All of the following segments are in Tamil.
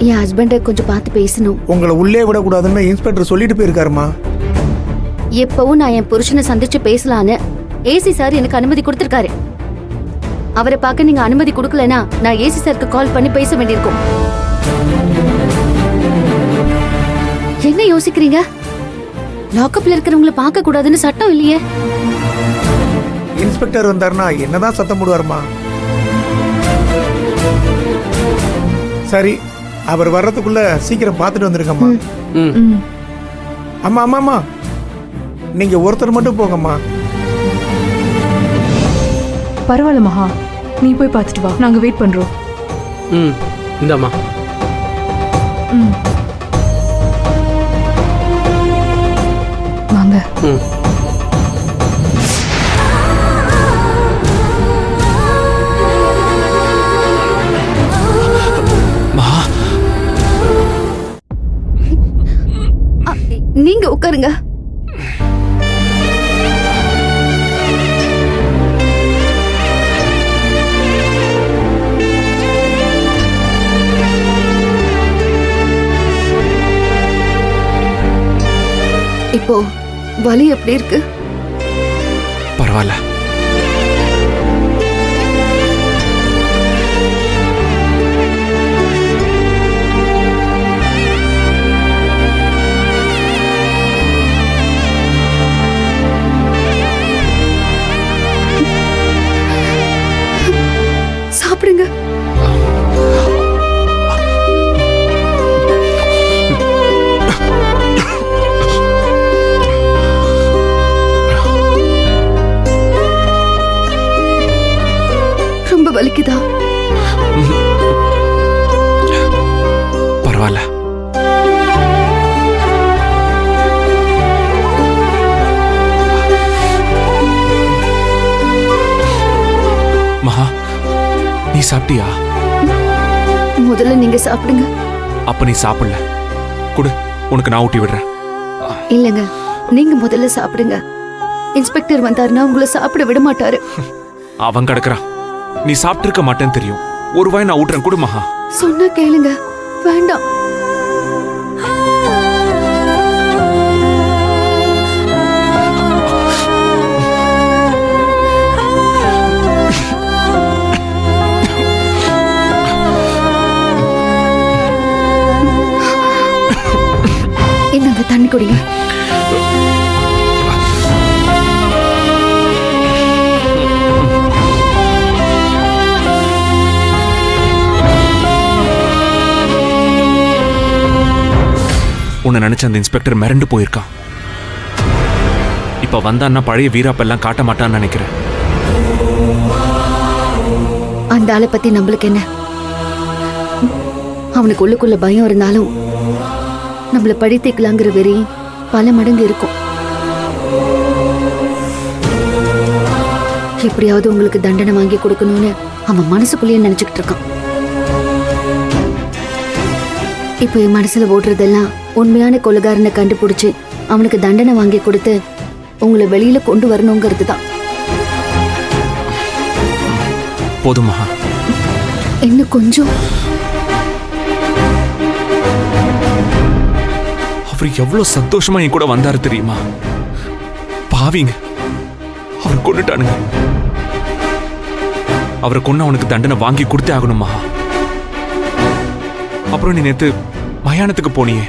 என் ஹஸ்பண்ட கொஞ்சம் பார்த்து பேசணும். உங்களை உள்ளே விடக்கூடாதுன்னு இன்ஸ்பெக்டர் சொல்லிட்டு போயிருக்காருமா. எப்பவும் நான் என் புருஷனை சந்திச்சு பேசலான்னு ஏசி சார் எனக்கு அனுமதி கொடுத்திருக்காரு. அவரை பார்க்க நீங்க அனுமதி கொடுக்கலனா நான் ஏசி சாருக்கு கால் பண்ணி பேச வேண்டியிருக்கும். என்ன யோசிக்கிறீங்க? லாக்அப்ல இருக்கிறவங்களை பார்க்க கூடாதுன்னு சட்டம் இல்லையே. இன்ஸ்பெக்டர் வந்தாருன்னா என்னதான் சத்தம் போடுவாருமா? சரி, அவர் வர்றதுக்குள்ள சீக்கிரம் பார்த்துட்டு வந்துருங்கம்மா. அம்மா அம்மா அம்மா, நீங்க ஒருத்தர் மட்டும் போங்கம்மா. பரவாயில்ல மகா, நீ போய் பார்த்துட்டு வா, நாங்க வெயிட் பண்றோம். இந்தாம்மா. வாங்க. நீங்க உட்காருங்க. இப்போ வலி எப்படி இருக்கு? பரவாயில்ல. சாப்பிடுங்க. ரொம்ப வலிக்குதா? பரவாயில்ல. மகா, நீ சாப்பிட்டியா? முதல்ல நீங்க சாப்பிடுங்க. அப்ப நீ சாப்பிடல, குடு, உனக்கு நான் ஊட்டி விடுறேன். இல்லங்க, நீங்க முதல்ல சாப்பிடுங்க. இன்ஸ்பெக்டர் வந்தாருன்னா உங்களை சாப்பிட விட மாட்டாரு. அவன் கிடக்குறான், நீ சாப்பிட்டு இருக்க மாட்டேன்னு தெரியும். ஒரு வாய் நான் ஊட்டுறேன், குடு மகா. சொன்னா கேளுங்க. வேண்டாம். என்னங்க, தண்ணி குடிங்க. உன்னை நினைச்ச அந்த இன்ஸ்பெக்டர் மிரண்டு போயிருக்கான். இப்ப வந்தான்னா பழைய வீராப்பெல்லாம் காட்ட மாட்டான்னு நினைக்கிறேன். அந்த ஆளை பத்தி நம்மளுக்கு என்ன? அவனுக்கு உள்ளுக்குள்ள பயம் இருந்தாலும் நம்மள படித்துக்கலாங்கிற வெறி பல மடங்கு இருக்கும். எப்படியாவது உங்களுக்கு தண்டனை வாங்கி கொடுக்கணும்னு அவன் மனசுக்குள்ளேயே நினைச்சுக்கிட்டு இருக்கான். இப்போ என் மனசுல ஓடுறதெல்லாம் உண்மையான கொலைகாரனை கண்டுபிடிச்சு அவனுக்கு தண்டனை வாங்கி கொடுத்து உங்களை வெளியில கொண்டு வரணுங்கிறது தான். போதுமா? இன்னும் கொஞ்சம். அவர் எவ்வளவு சந்தோஷமா என் கூட வந்தாரு தெரியுமா? பாவிங்க, அவர் கொண்டுட்டானுங்க. அவரை கொண்டு அவனுக்கு தண்டனை வாங்கி கொடுத்தே ஆகணுமா? அப்புறம் நீ நேத்து மயானத்துக்கு போனியே,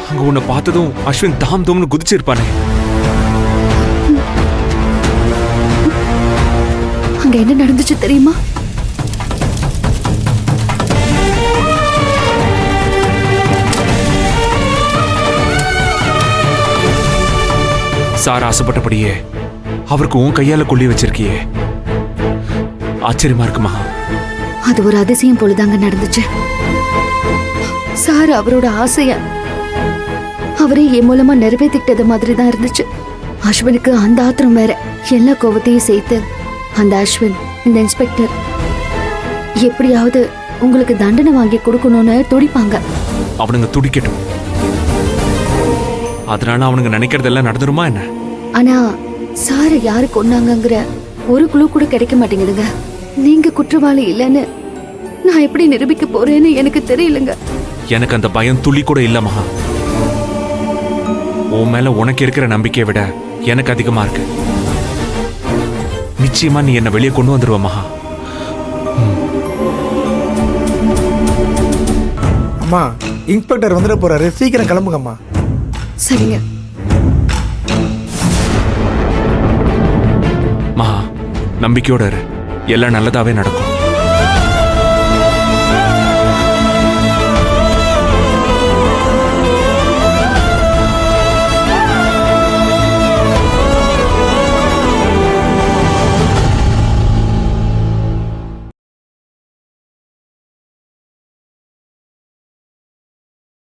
அங்க உன்னை பார்த்ததும் அஸ்வின் தாம் தோம்னு குதிச்சிருப்பானே. அங்க என்ன நடந்துச்சு தெரியுமா? சார் ஆசைப்பட்டபடியே அவருக்கு உன் கையால கொள்ளி வச்சிருக்கியே, ஆச்சரியமா இருக்குமா? அது ஒரு அதிசயம் போலதாங்க நடந்துச்சு. சார் அவரோட ஆசைய அவரே என் மூலமா நிறைவேற்றிட்டது மாதிரி தான் இருந்துச்சு. அஸ்வினுக்கு அந்த ஆத்திரம் வேற. எல்லா கோபத்தையும் சேர்த்து அந்த அஸ்வின், இந்த இன்ஸ்பெக்டர் எப்படியாவது உங்களுக்கு தண்டனை வாங்கி கொடுக்கணும்னு துடிப்பாங்க. அவனுங்க துடிக்கட்டும், அதனால அவனுங்க நினைக்கிறதெல்லாம் நடந்துருமா என்ன? ஆனா சாரை யாரு கொன்னாங்கங்கிற ஒரு குழு கூட கிடைக்க மாட்டேங்குதுங்க. நீங்க குற்றவாளி இல்லைன்னு நான் எப்படி நிரூபிக்க போறேன்னு எனக்கு தெரியலங்க. எனக்கு அந்த பயம் துளி கூட இல்ல மகா. உன் மேல உனக்கு இருக்கிற நம்பிக்கையை விட எனக்கு அதிகமா இருக்கு. நிச்சயமா நீ என்ன வெளியே கொண்டு வந்துருவ மகா. அம்மா, இன்ஸ்பெக்டர் வந்துட போறாரு, சீக்கிரம் கிளம்புங்கம்மா. சரிங்க. மகா, நம்பிக்கையோட இரு, எல்லாம் நல்லதாவே நடக்கும்.